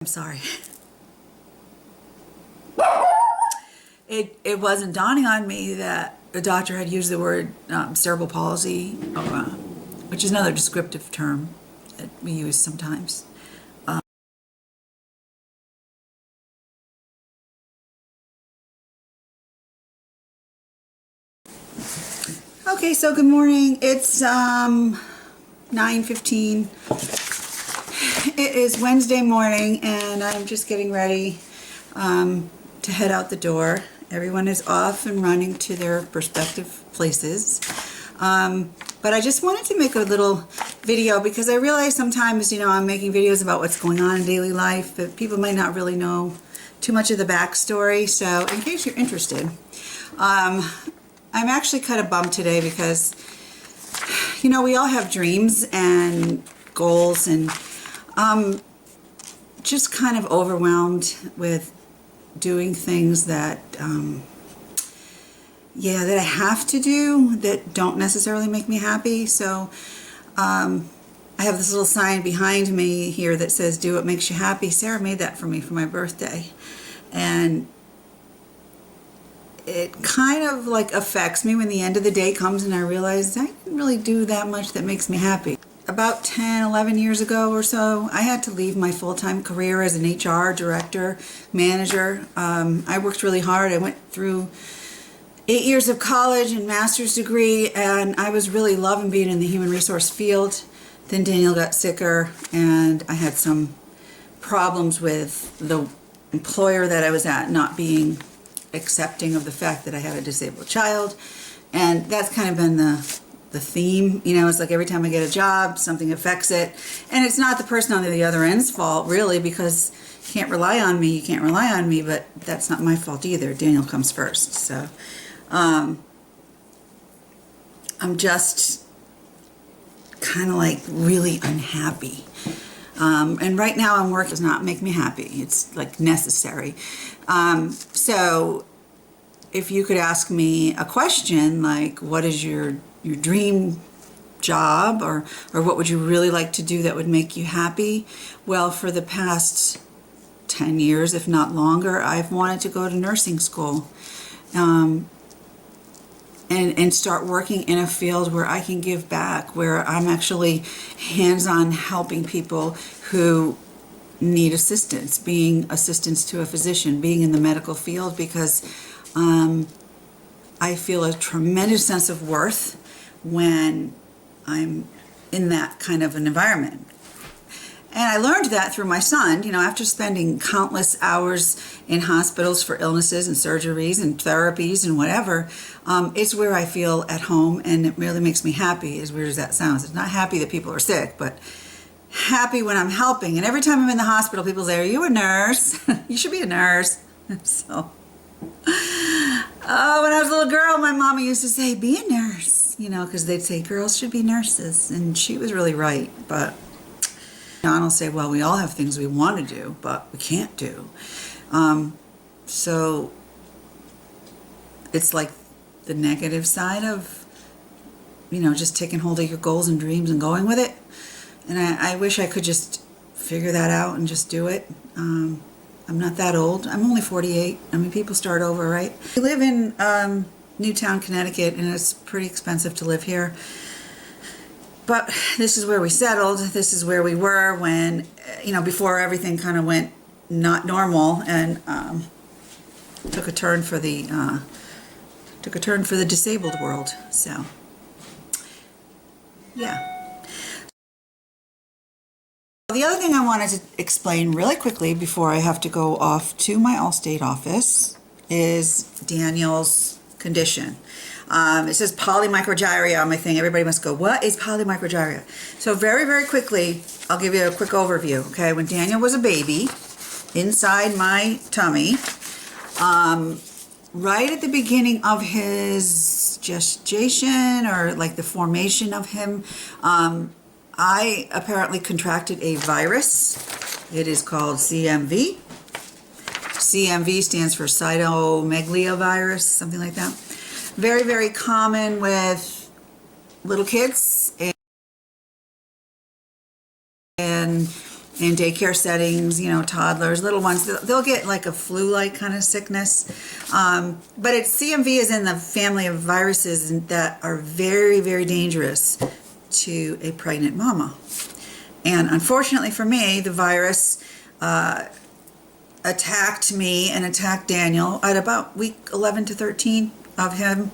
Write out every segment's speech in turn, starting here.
I'm sorry. It wasn't dawning on me that the doctor had used the word cerebral palsy, which is another descriptive term that we use sometimes. Okay, so good morning. It's 9:15. It is Wednesday morning, and I'm just getting ready to head out the door. Everyone is off and running to their respective places. But I just wanted to make a little video because I realize sometimes, I'm making videos about what's going on in daily life, but people might not really know too much of the backstory. So in case you're interested, I'm actually kind of bummed today because, we all have dreams and goals, and just kind of overwhelmed with doing things that that I have to do that don't necessarily make me happy. So I have this little sign behind me here that says, "Do what makes you happy." Sarah made that for me for my birthday, and it kind of like affects me when the end of the day comes and I realize I didn't really do that much that makes me happy. About 10, 11 years ago or so, I had to leave my full-time career as an HR director, manager. I worked really hard. I went through 8 years of college and master's degree, and I was really loving being in the human resource field. Then Daniel got sicker, and I had some problems with the employer that I was at not being accepting of the fact that I had a disabled child. And that's kind of been the theme. It's like every time I get a job, something affects it. And it's not the person on the other end's fault, really, because you can't rely on me, you can't rely on me, but that's not my fault either. Daniel comes first. So I'm just kind of like really unhappy. And right now work does not make me happy. It's like necessary. So if you could ask me a question like, what is your dream job, or what would you really like to do that would make you happy? Well, for the past 10 years, if not longer, I've wanted to go to nursing school and start working in a field where I can give back, where I'm actually hands-on helping people who need assistance, being assistance to a physician, being in the medical field, because I feel a tremendous sense of worth when I'm in that kind of an environment. And I learned that through my son, after spending countless hours in hospitals for illnesses and surgeries and therapies and whatever. It's where I feel at home, and it really makes me happy, as weird as that sounds. It's not happy that people are sick, but happy when I'm helping. And every time I'm in the hospital, people say, "Are you a nurse?" You should be a nurse. So, when I was a little girl, my mama used to say, "Be a nurse," because they'd say girls should be nurses. And she was really right. But John will say, "Well, we all have things we want to do, but we can't do." So it's like the negative side of, just taking hold of your goals and dreams and going with it. And I wish I could just figure that out and just do it. I'm not that old. I'm only 48. I mean, people start over, right? We live in Newtown, Connecticut, and it's pretty expensive to live here. But this is where we settled. This is where we were when, before everything kind of went not normal and took a turn for the disabled world. So, yeah. The other thing I wanted to explain really quickly before I have to go off to my Allstate office is Daniel's condition. It says polymicrogyria on my thing. Everybody must go, "What is polymicrogyria?" So very, very quickly, I'll give you a quick overview. Okay, when Daniel was a baby, inside my tummy, right at the beginning of his gestation, or like the formation of him, I apparently contracted a virus. It is called CMV. CMV stands for cytomegalovirus, something like that. Very, very common with little kids and in daycare settings, you know, toddlers, little ones, they'll get like a flu-like kind of sickness. But CMV is in the family of viruses that are very, very dangerous to a pregnant mama. And unfortunately for me, the virus attacked me and attacked Daniel at about week 11 to 13 of him,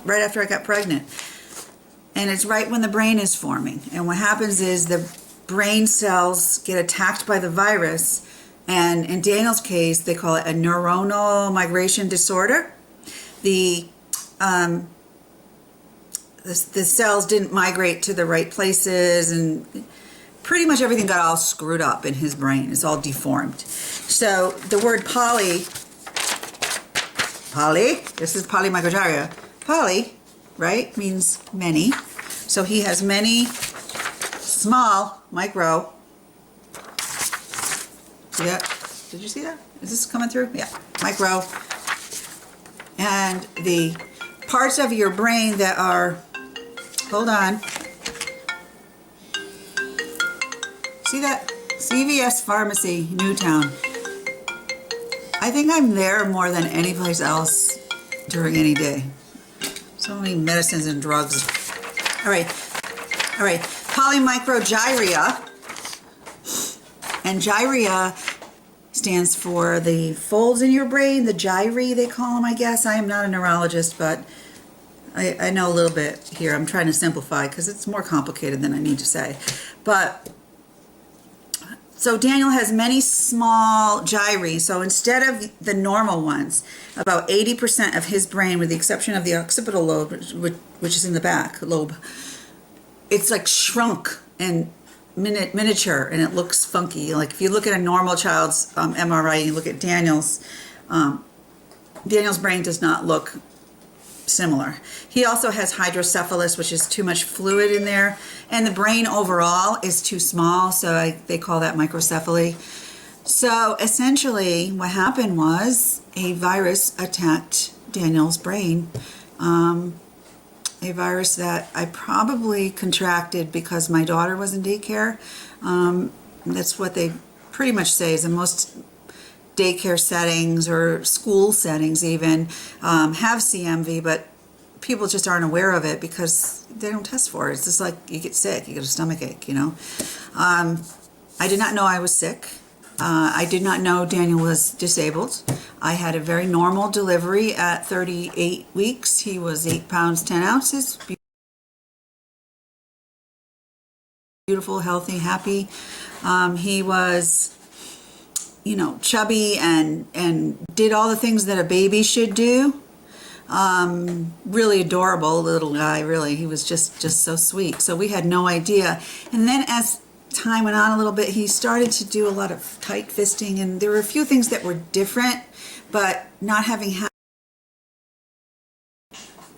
right after I got pregnant. And it's right when the brain is forming. And what happens is the brain cells get attacked by the virus. And in Daniel's case, they call it a neuronal migration disorder. The cells didn't migrate to the right places, and pretty much everything got all screwed up in his brain. It's all deformed. So the word poly, this is polymicrogyria. Poly, right, means many. So he has many small, micro. See that? Did you see that? Is this coming through? Yeah, micro. And the parts of your brain that are, hold on. See that? CVS Pharmacy, Newtown. I think I'm there more than any place else during any day. So many medicines and drugs. All right. Polymicrogyria. And gyria stands for the folds in your brain, the gyri they call them, I guess. I am not a neurologist, but I know a little bit here. I'm trying to simplify because it's more complicated than I need to say. But so Daniel has many small gyri. So instead of the normal ones, about 80% of his brain, with the exception of the occipital lobe, which is in the back lobe, it's like shrunk and miniature, and it looks funky. Like if you look at a normal child's MRI and you look at Daniel's brain does not look similar. He also has hydrocephalus, which is too much fluid in there, and the brain overall is too small, so they call that microcephaly. So essentially what happened was a virus attacked Daniel's brain, a virus that I probably contracted because my daughter was in daycare. That's what they pretty much say is in most daycare settings or school settings even have CMV, but people just aren't aware of it because they don't test for it. It's just like you get sick, you get a stomach ache, you know. I did not know I was sick. I did not know Daniel was disabled. I had a very normal delivery at 38 weeks. He was 8 pounds 10 ounces. Beautiful, healthy, happy. He was, you know, chubby and did all the things that a baby should do. Really adorable little guy, really. He was just so sweet. So we had no idea. And then as time went on a little bit, he started to do a lot of tight fisting, and there were a few things that were different, but not having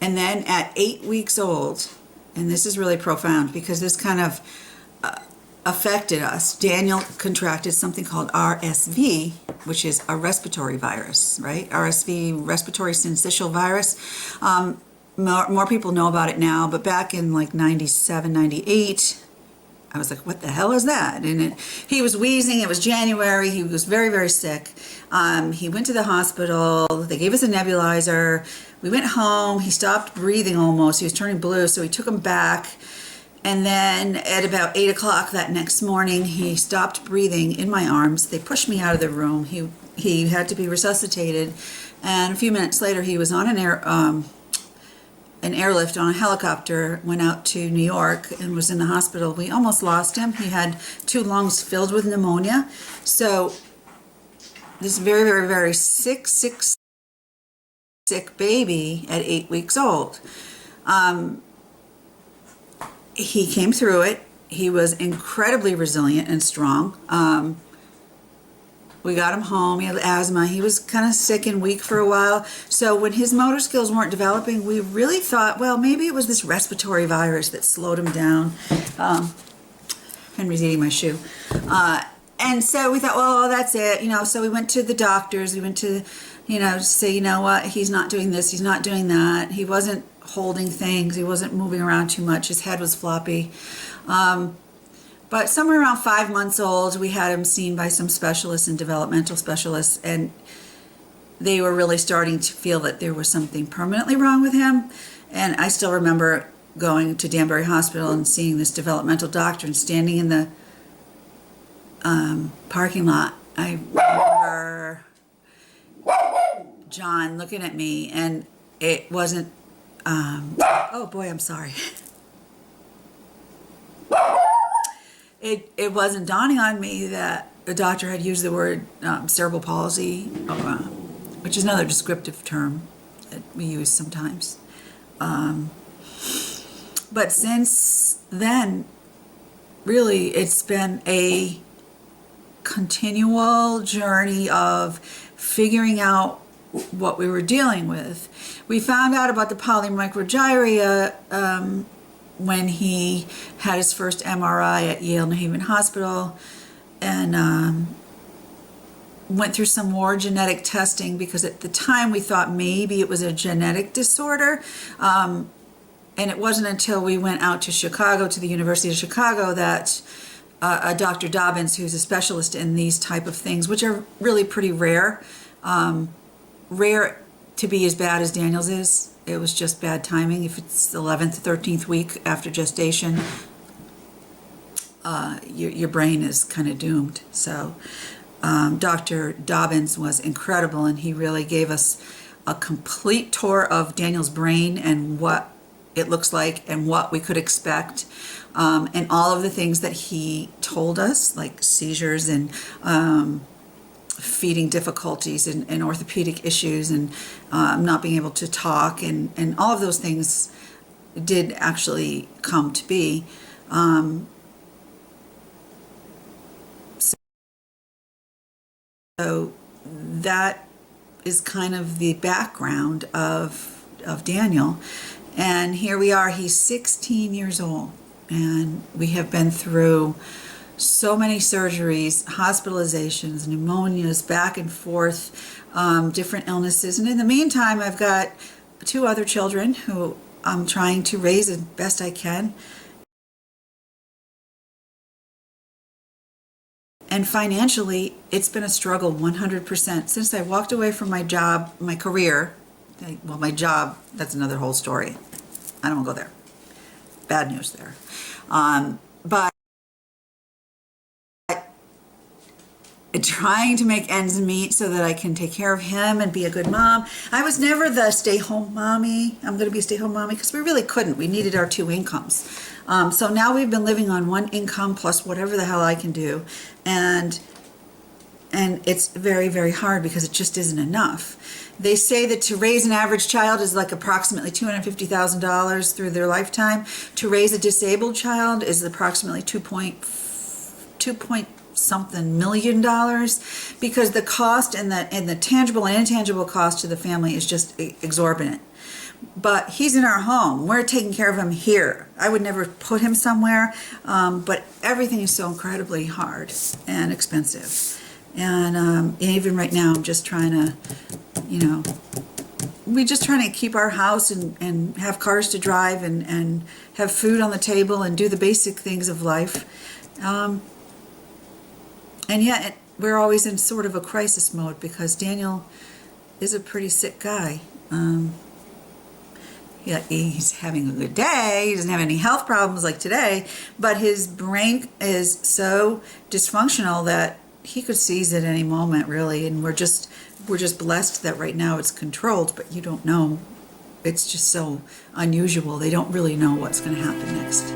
and then at 8 weeks old, and this is really profound because this kind of affected us, Daniel contracted something called RSV, which is a respiratory virus, right? RSV, respiratory syncytial virus. More people know about it now, but back in like 97, 98, I was like, what the hell is that? And he was wheezing. It was January. He was very, very sick. He went to the hospital. They gave us a nebulizer. We went home. He stopped breathing almost. He was turning blue, so we took him back. And then at about 8 o'clock that next morning, he stopped breathing in my arms. They pushed me out of the room. He had to be resuscitated. And a few minutes later, he was on an airlift on a helicopter, went out to New York and was in the hospital. We almost lost him. He had 2 lungs filled with pneumonia. So this very, very, very sick baby at 8 weeks old. He came through it. He was incredibly resilient and strong. We got him home. He had asthma. He was kind of sick and weak for a while. So when his motor skills weren't developing, we really thought, well, maybe it was this respiratory virus that slowed him down. Henry's eating my shoe. And so we thought, well, that's it. You know, so we went to the doctors. We went to, you know, say, you know what, he's not doing this. He's not doing that. He wasn't holding things. He wasn't moving around too much. His head was floppy. But somewhere around 5 months old, we had him seen by some specialists and developmental specialists, and they were really starting to feel that there was something permanently wrong with him. And I still remember going to Danbury Hospital and seeing this developmental doctor and standing in the parking lot. I remember John looking at me, and it wasn't, oh boy, I'm sorry. It wasn't dawning on me that the doctor had used the word cerebral palsy, which is another descriptive term that we use sometimes. But since then, really, it's been a continual journey of figuring out what we were dealing with. We found out about the polymicrogyria when he had his first MRI at Yale New Haven Hospital, and went through some more genetic testing, because at the time we thought maybe it was a genetic disorder. And it wasn't until we went out to Chicago, to the University of Chicago, that a Dr. Dobbins, who's a specialist in these type of things, which are really pretty rare, rare to be as bad as Daniel's is. It was just bad timing. If it's 11th, 13th week after gestation, your brain is kind of doomed. So Dr. Dobbins was incredible, and he really gave us a complete tour of Daniel's brain and what it looks like and what we could expect, and all of the things that he told us, like seizures and feeding difficulties and orthopedic issues and not being able to talk, and all of those things did actually come to be. So that is kind of the background of Daniel. And here we are, he's 16 years old, and we have been through so many surgeries, hospitalizations, pneumonias, back and forth, different illnesses. And in the meantime, I've got 2 other children who I'm trying to raise as best I can. And financially, it's been a struggle 100%. Since I walked away from my job, my career, well, my job, that's another whole story. I don't want to go there. Bad news there. But trying to make ends meet so that I can take care of him and be a good mom. I was never the stay-home mommy. I'm going to be a stay-home mommy, because we really couldn't. We needed our 2 incomes. So now we've been living on 1 income plus whatever the hell I can do. And it's very, very hard, because it just isn't enough. They say that to raise an average child is like approximately $250,000 through their lifetime. To raise a disabled child is approximately $2 point something million, because the cost and the tangible and intangible cost to the family is just exorbitant. But he's in our home. We're taking care of him here. I would never put him somewhere, but everything is so incredibly hard and expensive. And even right now, I'm just trying to, we're just trying to keep our house and have cars to drive and have food on the table and do the basic things of life. And yet, we're always in sort of a crisis mode, because Daniel is a pretty sick guy. Yeah, he's having a good day. He doesn't have any health problems like today, but his brain is so dysfunctional that he could seize at any moment, really. And we're just blessed that right now it's controlled, but you don't know. It's just so unusual. They don't really know what's going to happen next.